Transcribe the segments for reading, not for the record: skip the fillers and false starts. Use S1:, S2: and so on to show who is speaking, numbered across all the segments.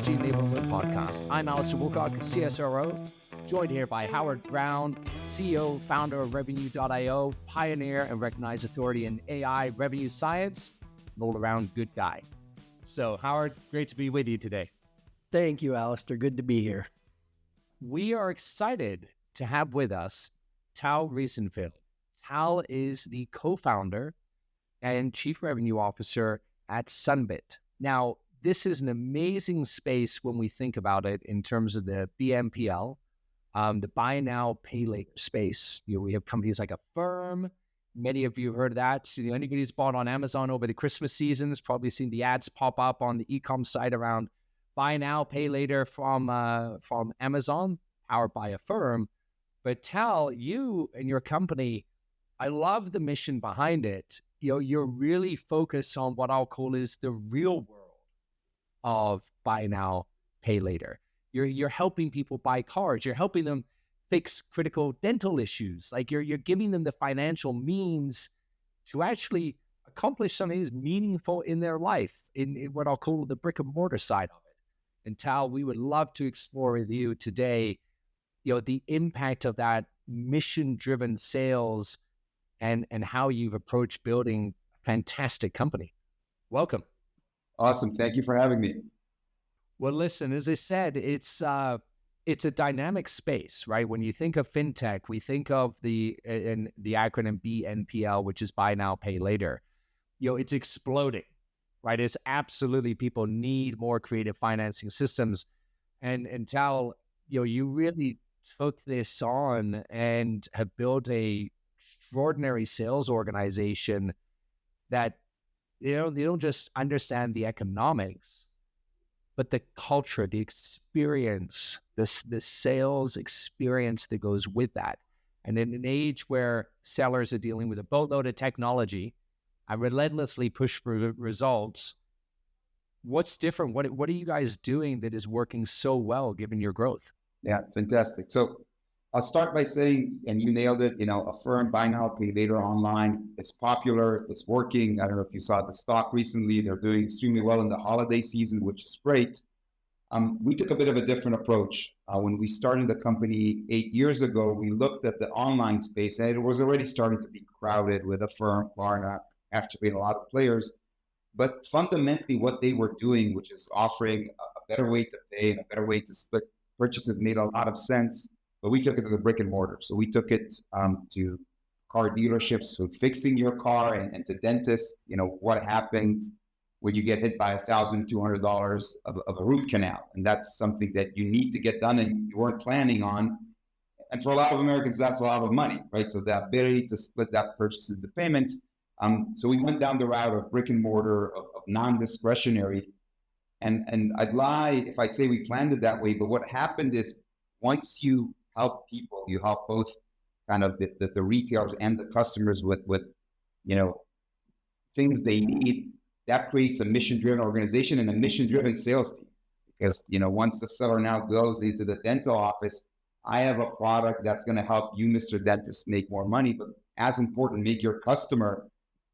S1: Strategy Enablement Podcast. I'm Alistair Woolcock, CSRO, joined here by Howard Brown, CEO, founder of Revenue.io, pioneer and recognized authority in AI revenue science, an all-around good guy. So, Howard, great to be with you today.
S2: Thank you, Alistair. Good to be here.
S1: We are excited to have with us Tal Riesenfeld. Tal is the co-founder and chief revenue officer at Sunbit. Now, this is an amazing space when we think about it in terms of the BNPL, the buy now, pay later space. We have companies like Affirm. Many of you have heard of that. Anybody who's bought on Amazon over the Christmas season has probably seen the ads pop up on the e-com site around buy now, pay later from Amazon, powered by Affirm. But Tal, you and your company, I love the mission behind it. You're really focused on what I'll call is the real world of buy now, pay later. You're helping people buy cars. You're helping them fix critical dental issues. Like you're giving them the financial means to actually accomplish something that's meaningful in their life, in what I'll call the brick and mortar side of it. And Tal, we would love to explore with you today, the impact of that mission-driven sales and how you've approached building a fantastic company. Welcome.
S3: Awesome. Thank you for having me.
S1: Well, listen, as I said, it's a dynamic space, right? When you think of fintech, we think of the acronym BNPL, which is buy now, pay later. It's exploding, right? It's absolutely, people need more creative financing systems. And Tal, you really took this on and have built a extraordinary sales organization that they don't just understand the economics, but the culture, the experience, the sales experience that goes with that. And in an age where sellers are dealing with a boatload of technology and relentlessly push for results, what's different? What are you guys doing that is working so well given your growth?
S3: Yeah, fantastic. So I'll start by saying, and you nailed it, Affirm, buy now, pay later online. It's popular, it's working. I don't know if you saw the stock recently. They're doing extremely well in the holiday season, which is great. We took a bit of a different approach. When we started the company 8 years ago, we looked at the online space, and it was already starting to be crowded with Affirm, Klarna, after being a lot of players. But fundamentally, what they were doing, which is offering a better way to pay and a better way to split purchases, made a lot of sense. But we took it to the brick and mortar. So we took it to car dealerships, so fixing your car, and to dentists, what happens when you get hit by $1,200 of a root canal. And that's something that you need to get done and you weren't planning on. And for a lot of Americans, that's a lot of money, right? So the ability to split that purchase into payments. So we went down the route of brick and mortar, of non-discretionary. And I'd lie if I say we planned it that way, but what happened is once you help people, you help both kind of the retailers and the customers with things they need. That creates a mission-driven organization and a mission-driven sales team. Because once the seller now goes into the dental office, I have a product that's going to help you, Mr. Dentist, make more money. But as important, make your customer,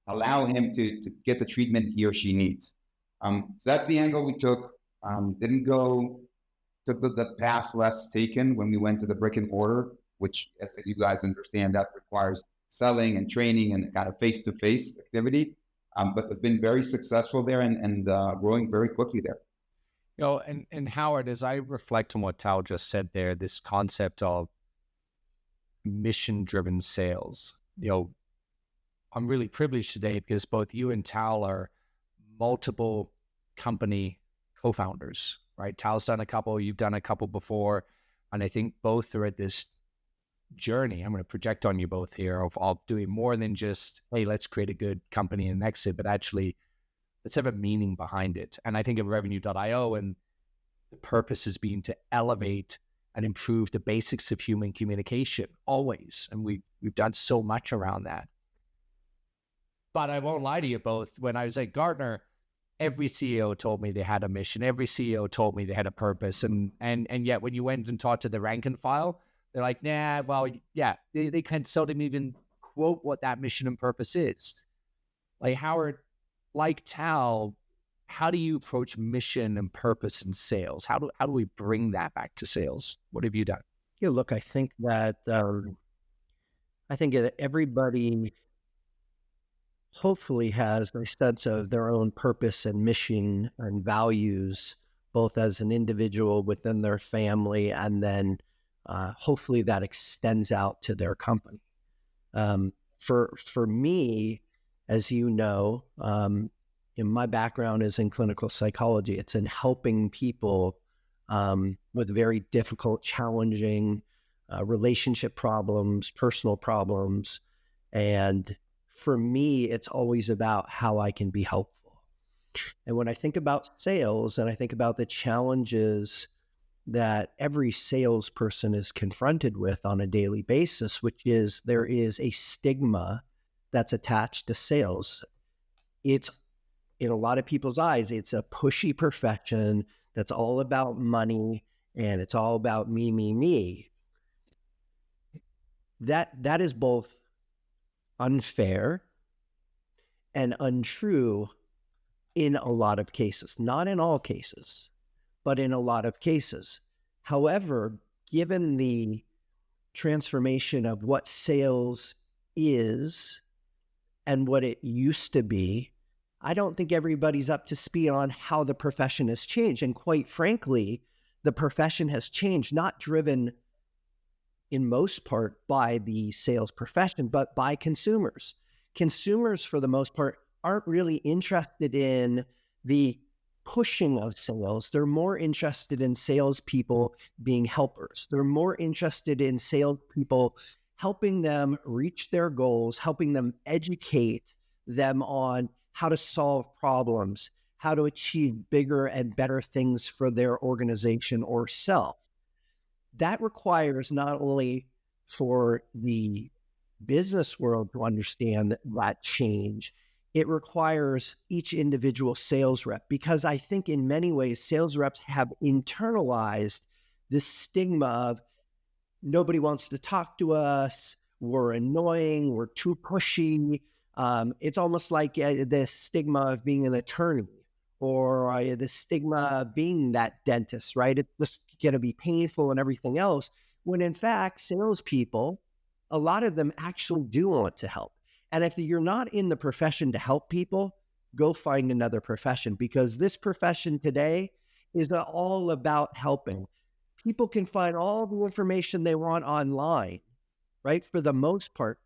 S3: allow him to get the treatment he or she needs. So that's the angle we took. Took the path less taken when we went to the brick and mortar, which, as you guys understand, that requires selling and training and kind of face-to-face activity. But we've been very successful there and growing very quickly there.
S1: And Howard, as I reflect on what Tal just said there, this concept of mission-driven sales, I'm really privileged today because both you and Tal are multiple company co-founders, right? Tal's done a couple, you've done a couple before, and I think both are at this journey. I'm going to project on you both here of doing more than just, hey, let's create a good company and exit, but actually let's have a meaning behind it. And I think of Revenue.io, and the purpose has been to elevate and improve the basics of human communication always. And we've done so much around that. But I won't lie to you both. When I was at Gartner, every CEO told me they had a mission. Every CEO told me they had a purpose. And yet when you went and talked to the rank and file, they're like, nah, well, yeah, they can't seldom even quote what that mission and purpose is. Like Howard, like Tal, how do you approach mission and purpose in sales? How do we bring that back to sales? What have you done?
S2: Yeah, look, I think that everybody hopefully has a sense of their own purpose and mission and values, both as an individual within their family, and then hopefully that extends out to their company. For me, as you know, my background is in clinical psychology. It's in helping people with very difficult, challenging relationship problems, personal problems. And for me, it's always about how I can be helpful. And when I think about sales and I think about the challenges that every salesperson is confronted with on a daily basis, which is there is a stigma that's attached to sales. It's, in a lot of people's eyes, it's a pushy profession that's all about money and it's all about me, me, me. That is both unfair and untrue in a lot of cases. Not in all cases, but in a lot of cases. However, given the transformation of what sales is and what it used to be, I don't think everybody's up to speed on how the profession has changed. And quite frankly, the profession has changed, not driven in most part by the sales profession, but by consumers. Consumers, for the most part, aren't really interested in the pushing of sales. They're more interested in salespeople being helpers. They're more interested in salespeople helping them reach their goals, helping them educate them on how to solve problems, how to achieve bigger and better things for their organization or self. That requires not only for the business world to understand that change, it requires each individual sales rep, because I think in many ways, sales reps have internalized this stigma of nobody wants to talk to us, we're annoying, we're too pushy. It's almost like the stigma of being an attorney or the stigma of being that dentist, right? It's just going to be painful and everything else. When in fact, salespeople, a lot of them actually do want to help. And if you're not in the profession to help people, go find another profession, because this profession today is all about helping. People can find all the information they want online, right? For the most part.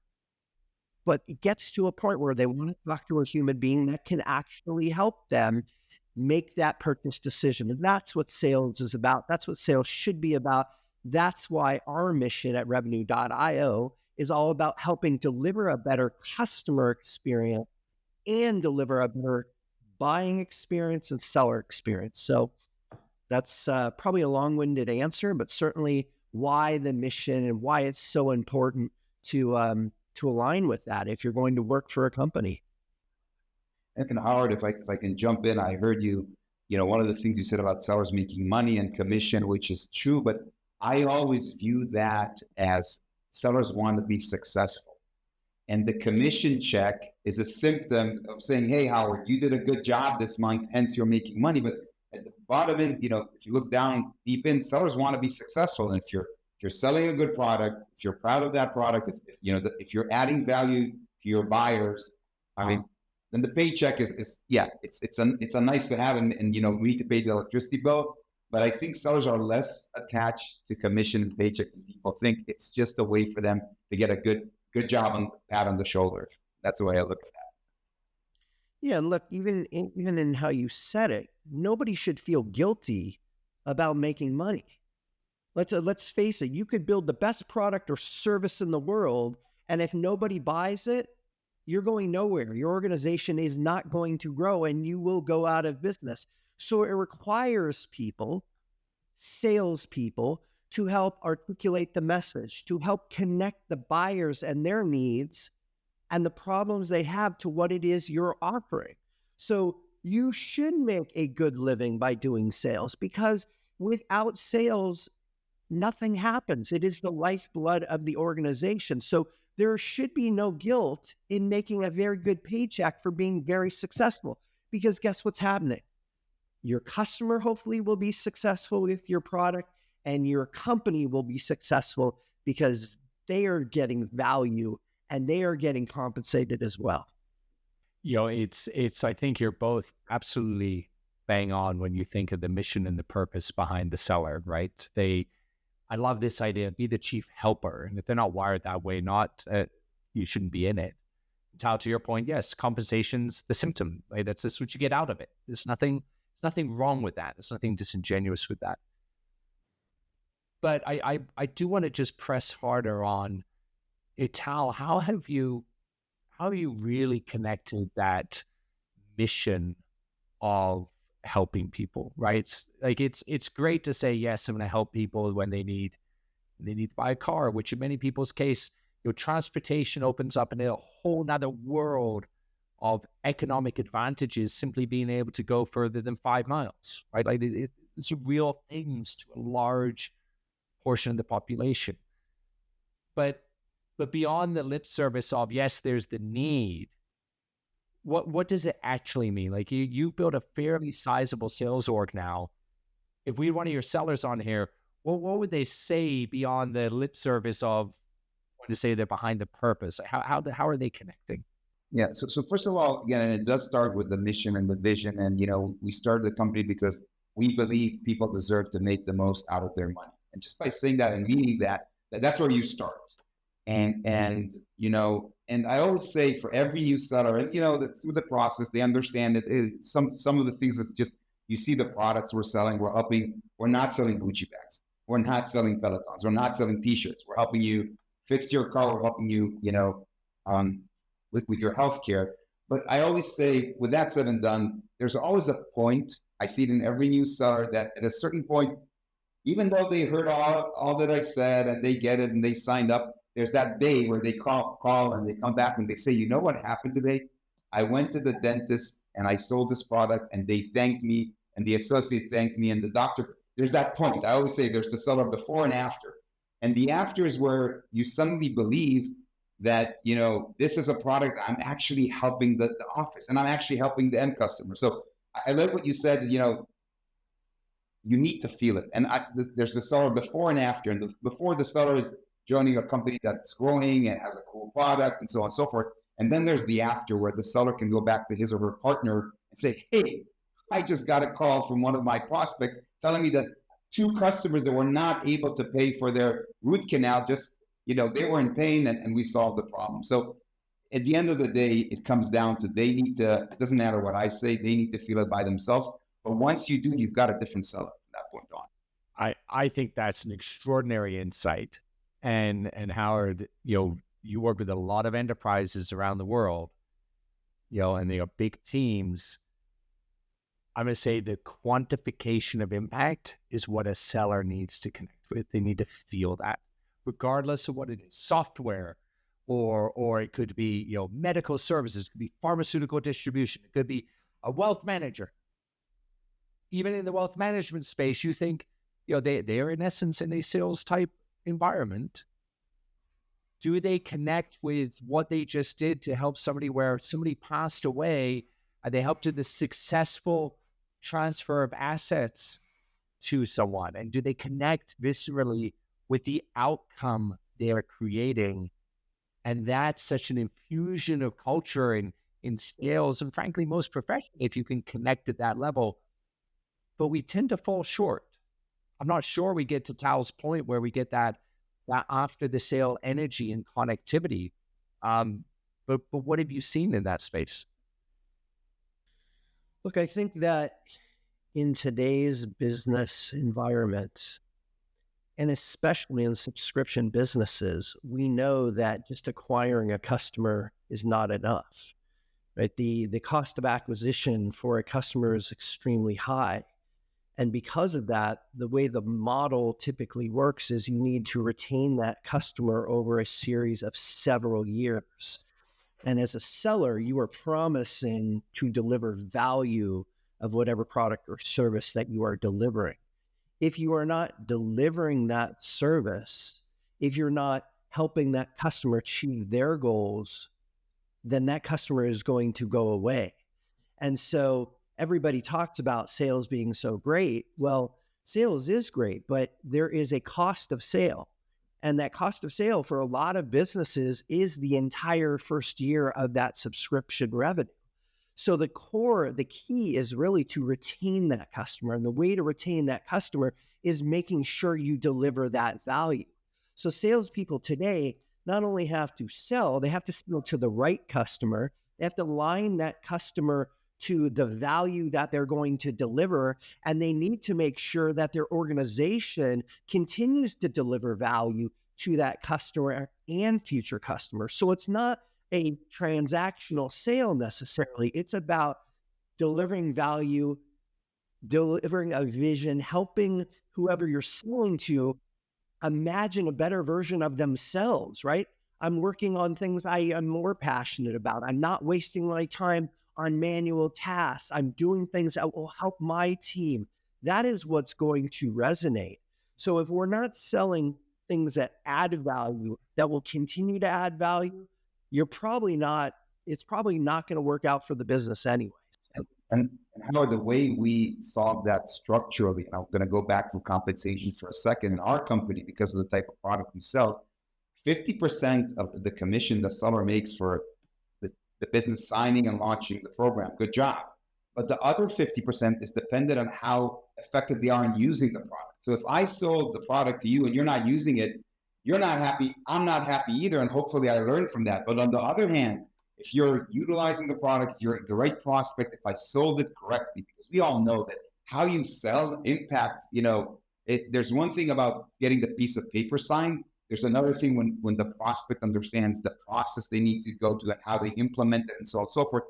S2: But it gets to a point where they want to talk to a human being that can actually help them make that purchase decision. And that's what sales is about. That's what sales should be about. That's why our mission at revenue.io is all about helping deliver a better customer experience and deliver a better buying experience and seller experience. So that's probably a long-winded answer, but certainly why the mission and why it's so important to align with that if you're going to work for a company.
S3: And Howard, if I can jump in, I heard you, one of the things you said about sellers making money and commission, which is true, but I always view that as sellers want to be successful. And the commission check is a symptom of saying, hey, Howard, you did a good job this month, hence you're making money. But at the bottom end, if you look down deep in, sellers want to be successful. And if you're selling a good product, if you're proud of that product, if you're adding value to your buyers, then the paycheck it's a nice to have, and we need to pay the electricity bills. But I think sellers are less attached to commission and paycheck than people think. It's just a way for them to get a good job and pat on the shoulder. That's the way I look at that.
S2: Yeah, and look, even in how you said it, nobody should feel guilty about making money. Let's face it, you could build the best product or service in the world, and if nobody buys it, you're going nowhere. Your organization is not going to grow, and you will go out of business. So it requires people, salespeople, to help articulate the message, to help connect the buyers and their needs and the problems they have to what it is you're offering. So you should make a good living by doing sales, because without sales, nothing happens. It is the lifeblood of the organization. So there should be no guilt in making a very good paycheck for being very successful, because guess what's happening? your customer hopefully will be successful with your product, and your company will be successful because they are getting value and they are getting compensated as well.
S1: It's, I think you're both absolutely bang on when you think of the mission and the purpose behind the seller, right? I love this idea, be the chief helper. And if they're not wired that way, you shouldn't be in it. Tal, to your point, yes, compensation's the symptom, right? That's just what you get out of it. There's nothing wrong with that. There's nothing disingenuous with that. But I do want to just press harder on, Tal, how have you really connected that mission of helping people, right? It's great to say, yes, I'm going to help people when they need to buy a car, which in many people's case, transportation opens up a whole nother world of economic advantages, simply being able to go further than 5 miles, right? Like it's real things to a large portion of the population. But beyond the lip service of, yes, there's the need, what does it actually mean? Like you've built a fairly sizable sales org now. If we had one of your sellers on here, what would they say beyond the lip service of when to say they're behind the purpose? How are they connecting?
S3: Yeah. So first of all, again, and it does start with the mission and the vision. And, we started the company because we believe people deserve to make the most out of their money. And just by saying that and meaning that's where you start. And I always say for every new seller, and that through the process, they understand it. Some of the things is just, you see the products we're selling, we're not selling Gucci bags. We're not selling Pelotons. We're not selling t-shirts. We're helping you fix your car. We're helping you, with your healthcare. But I always say, with that said and done, there's always a point. I see it in every new seller that at a certain point, even though they heard all that I said and they get it and they signed up, there's that day where they call and they come back and they say, you know what happened today? I went to the dentist and I sold this product and they thanked me and the associate thanked me and the doctor. There's that point. I always say there's the seller before and after. And the after is where you suddenly believe that, this is a product I'm actually helping the office and I'm actually helping the end customer. So I like what you said, you need to feel it. And there's the seller before and after. And before, the seller is joining a company that's growing and has a cool product and so on and so forth. And then there's the after, where the seller can go back to his or her partner and say, hey, I just got a call from one of my prospects telling me that 2 customers that were not able to pay for their root canal, just, they were in pain and we solved the problem. So at the end of the day, it comes down to, it doesn't matter what I say, they need to feel it by themselves. But once you do, you've got a different seller from that point on.
S1: I think that's an extraordinary insight. And Howard, you work with a lot of enterprises around the world, and they are big teams. I'm going to say the quantification of impact is what a seller needs to connect with. They need to feel that, regardless of what it is, software, or it could be, medical services, it could be pharmaceutical distribution, it could be a wealth manager. Even in the wealth management space, you think, they are in essence in a sales type environment. Do they connect with what they just did to help somebody where somebody passed away and they helped to the successful transfer of assets to someone? And do they connect viscerally with the outcome they are creating? And that's such an infusion of culture in sales and frankly, most professionally, if you can connect at that level. But we tend to fall short. I'm not sure we get to Tal's point where we get that after the sale energy and connectivity. But what have you seen in that space?
S2: Look, I think that in today's business environment, and especially in subscription businesses, we know that just acquiring a customer is not enough, right? The cost of acquisition for a customer is extremely high. And because of that, the way the model typically works is you need to retain that customer over a series of several years. And as a seller, you are promising to deliver value of whatever product or service that you are delivering. If you are not delivering that service, if you're not helping that customer achieve their goals, then that customer is going to go away. And so everybody talks about sales being so great. Well, sales is great, but there is a cost of sale. And that cost of sale for a lot of businesses is the entire first year of that subscription revenue. So the key is really to retain that customer. And the way to retain that customer is making sure you deliver that value. So salespeople today not only have to sell, they have to sell to the right customer. They have to align that customer to the value that they're going to deliver. And they need to make sure that their organization continues to deliver value to that customer and future customers. So it's not a transactional sale necessarily. It's about delivering value, delivering a vision, helping whoever you're selling to imagine a better version of themselves, right? I'm working on things I am more passionate about. I'm not wasting my time on manual tasks. I'm doing things that will help my team. That is what's going to resonate. So if we're not selling things that add value, that will continue to add value, it's probably not going to work out for the business anyway.
S3: And how the way we solve that structurally, and I'm going to go back to compensation for a second. In our company, because of the type of product we sell, 50% of the commission the seller makes for the business signing and launching the program. Good job. But the other 50% is dependent on how effective they are in using the product. So if I sold the product to you and you're not using it, you're not happy, I'm not happy either. And hopefully I learned from that. But on the other hand, if you're utilizing the product, if you're the right prospect, if I sold it correctly, because we all know that how you sell impacts, there's one thing about getting the piece of paper signed. There's another thing when the prospect understands the process they need to go to and how they implement it and so on and so forth.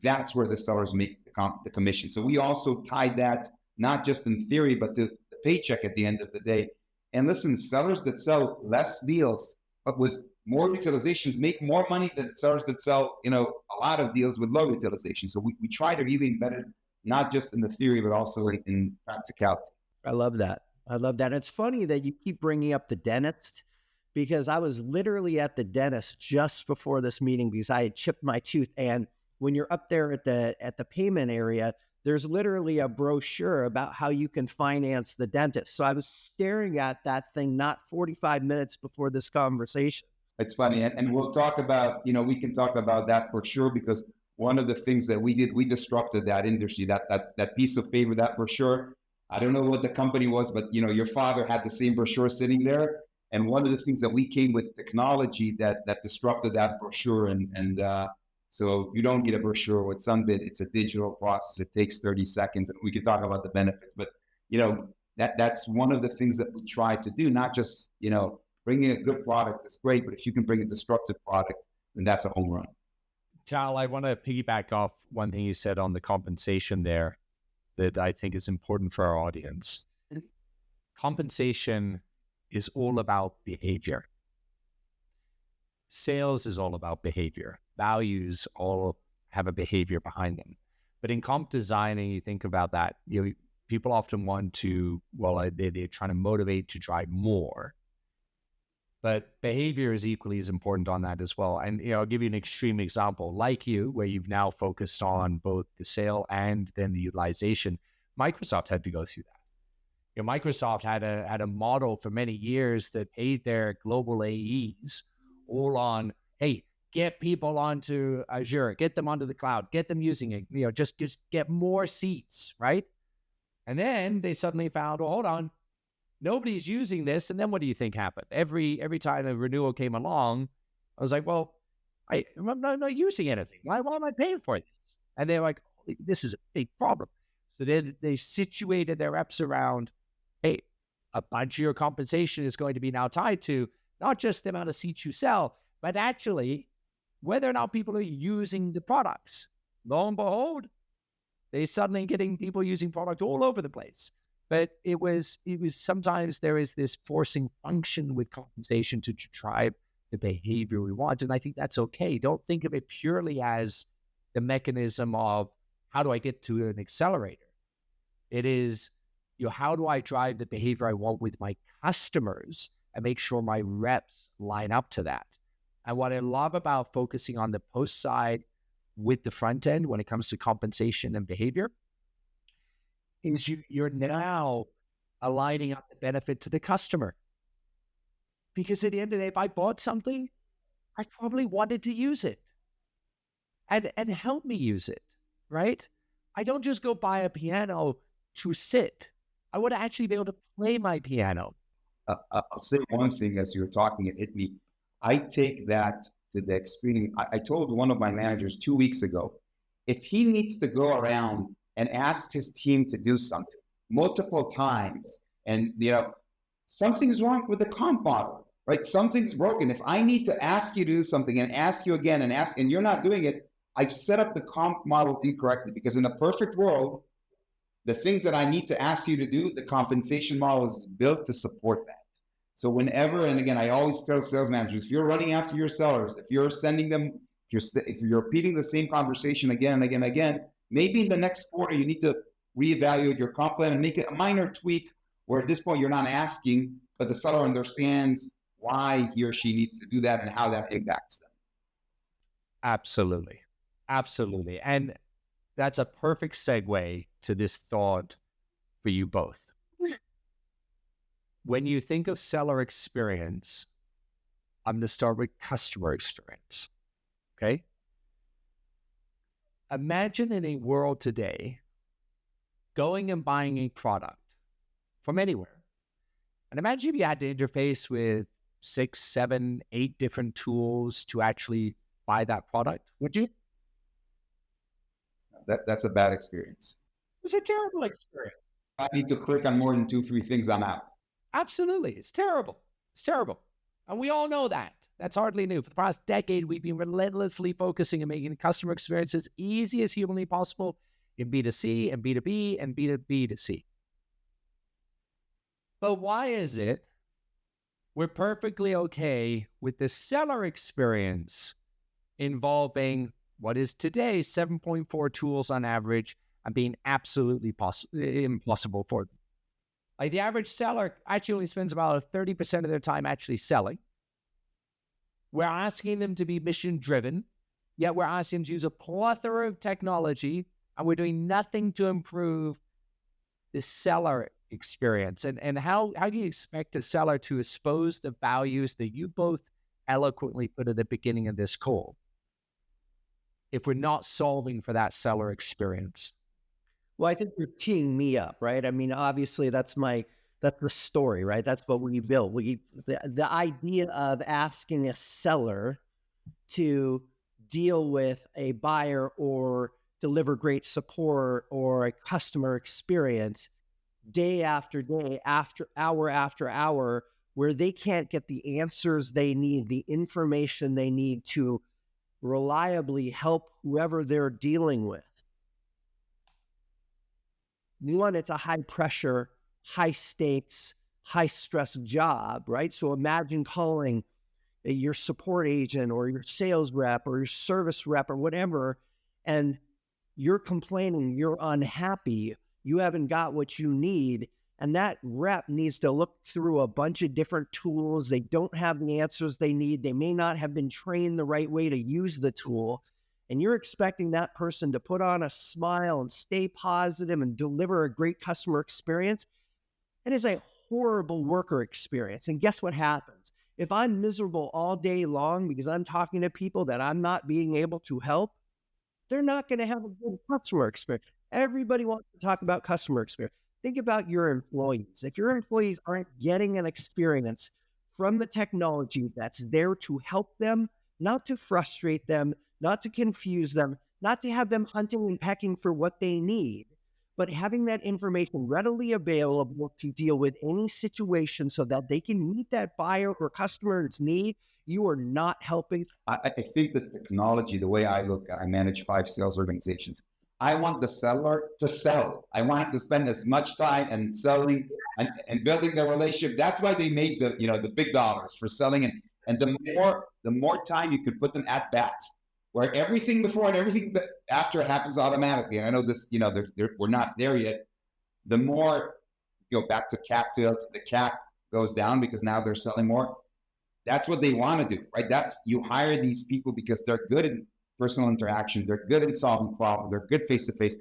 S3: That's where the sellers make the commission. So we also tied that, not just in theory, but to the paycheck at the end of the day. And listen, sellers that sell less deals, but with more utilizations make more money than sellers that sell, a lot of deals with low utilization. So we try to really embed it, not just in the theory, but also in practicality.
S2: I love that. It's funny that you keep bringing up the dentist, because I was literally at the dentist just before this meeting because I had chipped my tooth. And when you're up there at the payment area, there's literally a brochure about how you can finance the dentist. So I was staring at that thing not 45 minutes before this conversation.
S3: It's funny. And we'll talk about, we can talk about that for sure, because one of the things that we did, we disrupted that industry, that piece of paper, that brochure. I don't know what the company was, but, your father had the same brochure sitting there. And one of the things that we came with technology that disrupted that brochure. And so you don't get a brochure with Sunbit. It's a digital process. It takes 30 seconds. And we can talk about the benefits. But, that's one of the things that we try to do, not just, bringing a good product is great, but if you can bring a disruptive product, then that's a home run.
S1: Tal, I want to piggyback off one thing you said on the compensation there that I think is important for our audience. Compensation is all about behavior. Sales is all about behavior. Values all have a behavior behind them. But in comp designing, you think about that, people often want to, they're trying to motivate to drive more. But behavior is equally as important on that as well. And, I'll give you an extreme example, like you, where you've now focused on both the sale and then the utilization. Microsoft had to go through that. Microsoft had a model for many years that paid their global AEs all on, hey, get people onto Azure, get them onto the cloud, get them using it, just get more seats, right? And then they suddenly found, hold on, nobody's using this. And then what do you think happened? Every time a renewal came along, I was like, well, I'm not using anything. Why am I paying for this? And they're like, this is a big problem. So then they situated their reps around, hey, a bunch of your compensation is going to be now tied to not just the amount of seats you sell, but actually whether or not people are using the products. Lo and behold, they suddenly getting people using product all over the place. But it was sometimes there is this forcing function with compensation to drive the behavior we want. And I think that's okay. Don't think of it purely as the mechanism of how do I get to an accelerator? It is, how do I drive the behavior I want with my customers and make sure my reps line up to that? And what I love about focusing on the post side with the front end when it comes to compensation and behavior is you're now aligning up the benefit to the customer. Because at the end of the day, if I bought something, I probably wanted to use it and help me use it, right? I don't just go buy a piano to sit. I want to actually be able to play my piano.
S3: I'll say one thing as you were talking, it hit me. I take that to the extreme. I told one of my managers 2 weeks ago, if he needs to go around and ask his team to do something multiple times, and something's wrong with the comp model, right? Something's broken. If I need to ask you to do something and ask you again and you're not doing it, I've set up the comp model incorrectly, because in a perfect world, the things that I need to ask you to do, the compensation model is built to support that. So whenever, and again, I always tell sales managers, if you're running after your sellers, if you're sending them, if you're repeating the same conversation again and again and again, maybe in the next quarter, you need to reevaluate your comp plan and make it a minor tweak where at this point you're not asking, but the seller understands why he or she needs to do that and how that impacts them.
S1: Absolutely. Absolutely. And that's a perfect segue to this thought for you both. When you think of seller experience, I'm going to start with customer experience. Okay? Imagine in a world today, going and buying a product from anywhere. And imagine if you had to interface with 6, 7, 8 different tools to actually buy that product. Would you?
S3: That's a bad experience.
S1: It's a terrible experience.
S3: I need to click on more than 2, 3 things, I'm out.
S1: Absolutely. It's terrible. It's terrible. And we all know that. That's hardly new. For the past decade, we've been relentlessly focusing on making the customer experience as easy as humanly possible in B2C and B2B and B2B2C. But why is it we're perfectly okay with the seller experience involving what is today 7.4 tools on average and being absolutely impossible for them? Like the average seller actually only spends about 30% of their time actually selling. We're asking them to be mission driven, yet we're asking them to use a plethora of technology, and we're doing nothing to improve the seller experience. And how do you expect a seller to expose the values that you both eloquently put at the beginning of this call if we're not solving for that seller experience?
S2: Well, I think you're teeing me up, right? I mean, obviously that's the story, right? That's what we built. The idea of asking a seller to deal with a buyer or deliver great support or a customer experience day after day, after hour, where they can't get the answers they need, the information they need to reliably help whoever they're dealing with. One, it's a high pressure, high stakes, high stress job, right? So imagine calling your support agent or your sales rep or your service rep or whatever, and you're complaining, you're unhappy, you haven't got what you need, and that rep needs to look through a bunch of different tools. They don't have the answers they need. They may not have been trained the right way to use the tool. And you're expecting that person to put on a smile and stay positive and deliver a great customer experience. It is a horrible worker experience. And guess what happens? If I'm miserable all day long because I'm talking to people that I'm not being able to help, they're not going to have a good customer experience. Everybody wants to talk about customer experience. Think about your employees. If your employees aren't getting an experience from the technology that's there to help them, not to frustrate them, not to confuse them, not to have them hunting and pecking for what they need, but having that information readily available to deal with any situation so that they can meet that buyer or customer's need, you are not helping.
S3: I think that technology, the way I manage 5 sales organizations. I want the seller to sell. I want to spend as much time and selling and building the relationship. That's why they made the big dollars for selling. And the more time you could put them at bat, where everything before and everything after happens automatically. And I know this, we're not there yet. The more you go back to CAC to the CAC goes down because now they're selling more. That's what they want to do, right? You hire these people because they're good in personal interaction. They're good in solving problems. They're good face-to-face.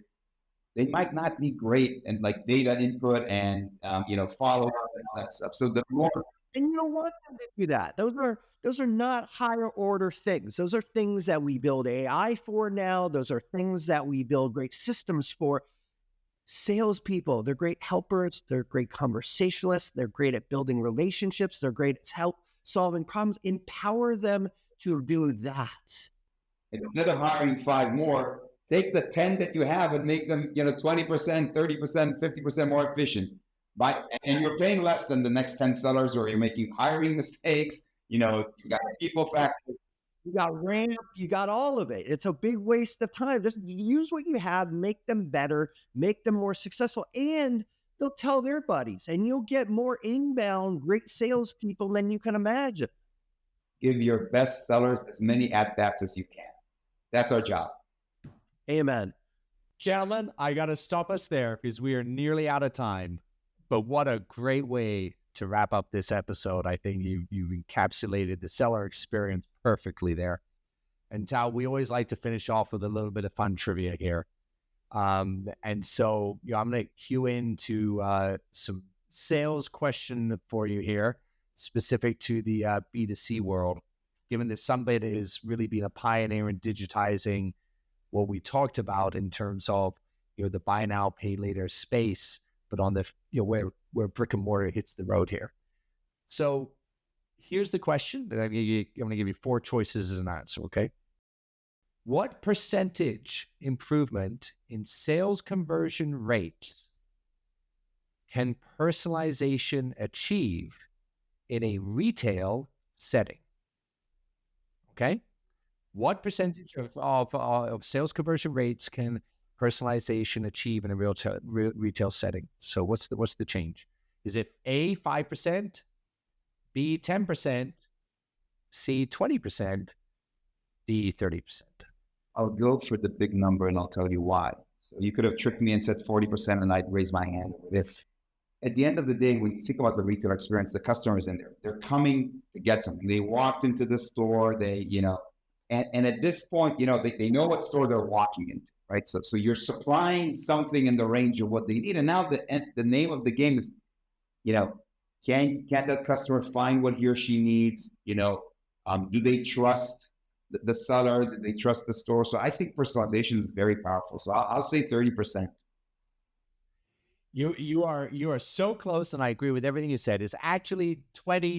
S3: they might not be great and like data input and follow up and all that stuff. So the more,
S2: and you don't want them to do that. Those are not higher order things. Those are things that we build AI for now. Those are things that we build great systems for. Salespeople, they're great helpers. They're great conversationalists. They're great at building relationships. They're great at solving problems. Empower them to do that.
S3: instead of hiring 5 more, take the 10 that you have and make them 20%, 30%, 50% more efficient. And you're paying less than the next 10 sellers, or you're making hiring mistakes. You got a people factor.
S2: You got ramp, you got all of it. It's a big waste of time. Just use what you have, make them better, make them more successful, and they'll tell their buddies, and you'll get more inbound great salespeople than you can imagine.
S3: Give your best sellers as many at-bats as you can. That's our job.
S2: Amen.
S1: Gentlemen, I got to stop us there because we are nearly out of time. But what a great way to wrap up this episode. I think you encapsulated the seller experience perfectly there. And Tal, we always like to finish off with a little bit of fun trivia here. And so I'm going to cue into some sales question for you here, specific to the B2C world, given that Sunbit has really been a pioneer in digitizing what we talked about in terms of the buy now, pay later space, but on the where brick and mortar hits the road here. So here's the question. I'm going to give you 4 choices as an answer, okay? What percentage improvement in sales conversion rates can personalization achieve in a retail setting? Okay? What percentage of sales conversion rates can personalization achieve in a retail setting? So what's the change? Is it A, 5%, B, 10%, C, 20%, D, 30%?
S3: I'll go for the big number and I'll tell you why. So you could have tricked me and said 40% and I'd raise my hand. If at the end of the day, when you think about the retail experience, the customer is in there. They're coming to get something. They walked into the store, and at this point, they know what store they're walking into, right? So you're supplying something in the range of what they need. And now the name of the game is, can that customer find what he or she needs? Do they trust the seller? Do they trust the store? So I think personalization is very powerful. So I'll say 30%.
S1: You are so close, and I agree with everything you said. It's actually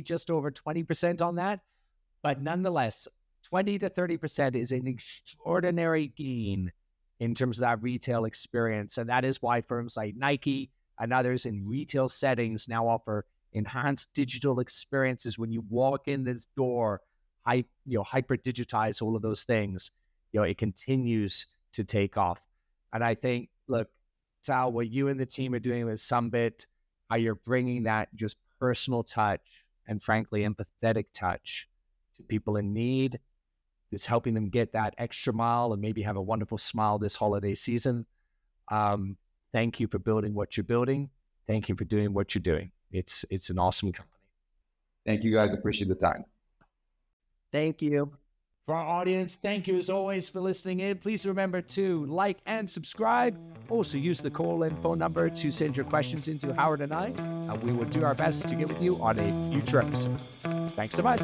S1: just over 20% on that, but nonetheless, 20 to 30% is an extraordinary gain in terms of that retail experience. And that is why firms like Nike and others in retail settings now offer enhanced digital experiences. When you walk in this door, hyper digitize all of those things, it continues to take off. And I think, look, Tal, what you and the team are doing with Sunbit, how you're bringing that just personal touch and frankly empathetic touch to people in need, is helping them get that extra mile and maybe have a wonderful smile this holiday season. Thank you for building what you're building. Thank you for doing what you're doing. It's an awesome company.
S3: Thank you, guys. Appreciate the time.
S2: Thank you.
S1: For our audience, thank you as always for listening in. Please remember to like and subscribe. Also use the call-in phone number to send your questions into Howard and I, and we will do our best to get with you on a future episode. Thanks so much.